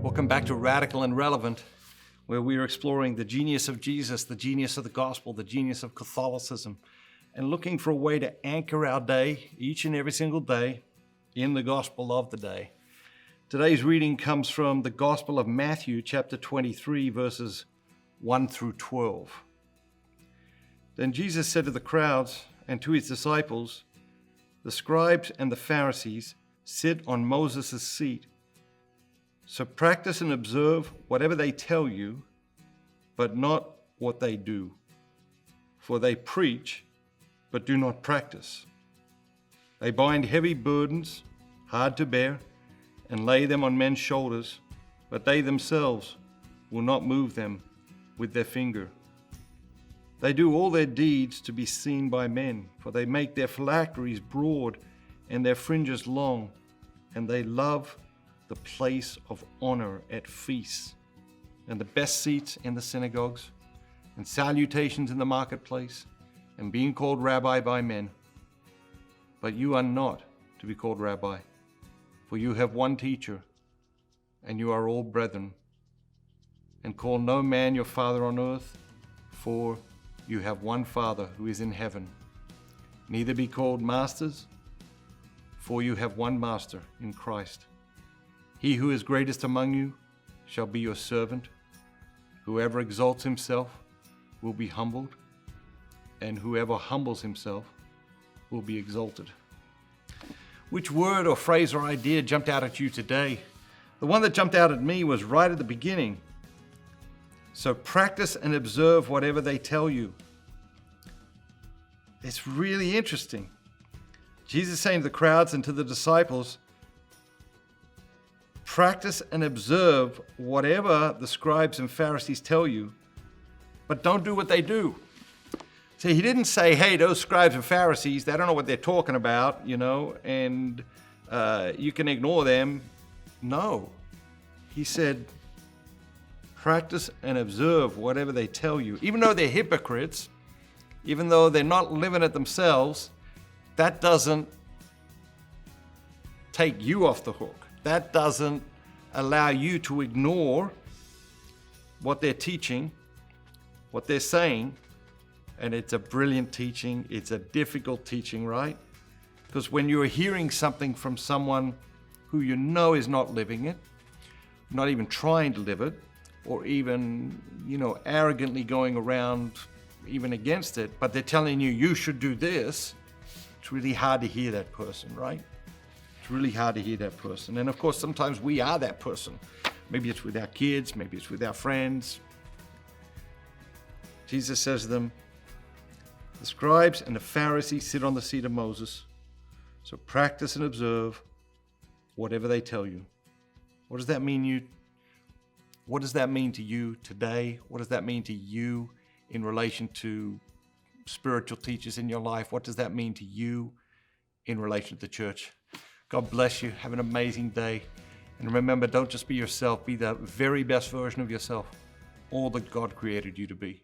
Welcome back to Radical and Relevant, where we are exploring the genius of Jesus, the genius of the gospel, the genius of Catholicism, and looking for a way to anchor our day, each and every single day, in the gospel of the day. Today's reading comes from the Gospel of Matthew, chapter 23, verses 1 through 12. Then Jesus said to the crowds and to his disciples, "The scribes and the Pharisees sit on Moses' seat. So practice and observe whatever they tell you, but not what they do. For they preach, but do not practice. They bind heavy burdens, hard to bear, and lay them on men's shoulders, but they themselves will not move them with their finger. They do all their deeds to be seen by men, for they make their phylacteries broad and their fringes long, and they love the place of honor at feasts, and the best seats in the synagogues, and salutations in the marketplace, and being called rabbi by men. But you are not to be called rabbi, for you have one teacher, and you are all brethren. And call no man your father on earth, for you have one Father who is in heaven. Neither be called masters, for you have one Master in Christ. He who is greatest among you shall be your servant. Whoever exalts himself will be humbled, and whoever humbles himself will be exalted." Which word or phrase or idea jumped out at you today? The one that jumped out at me was right at the beginning. So practice and observe whatever they tell you. It's really interesting. Jesus is saying to the crowds and to the disciples, practice and observe whatever the scribes and Pharisees tell you, but don't do what they do. See, he didn't say, hey, those scribes and Pharisees, they don't know what they're talking about, and you can ignore them. No. He said, practice and observe whatever they tell you. Even though they're hypocrites, even though they're not living it themselves, that doesn't take you off the hook. That doesn't allow you to ignore what they're teaching, what they're saying. And it's a brilliant teaching. It's a difficult teaching, right? Because when you're hearing something from someone who you know is not living it, not even trying to live it, or even, arrogantly going around even against it, but they're telling you, you should do this, it's really hard to hear that person, right? It's really hard to hear that person. And of course, sometimes we are that person. Maybe it's with our kids, maybe it's with our friends. Jesus says to them, the scribes and the Pharisees sit on the seat of Moses, so practice and observe whatever they tell you. What does that mean What does that mean to you today? What does that mean to you in relation to spiritual teachers in your life? What does that mean to you in relation to the church? God bless you. Have an amazing day. And remember, don't just be yourself. Be the very best version of yourself, all that God created you to be.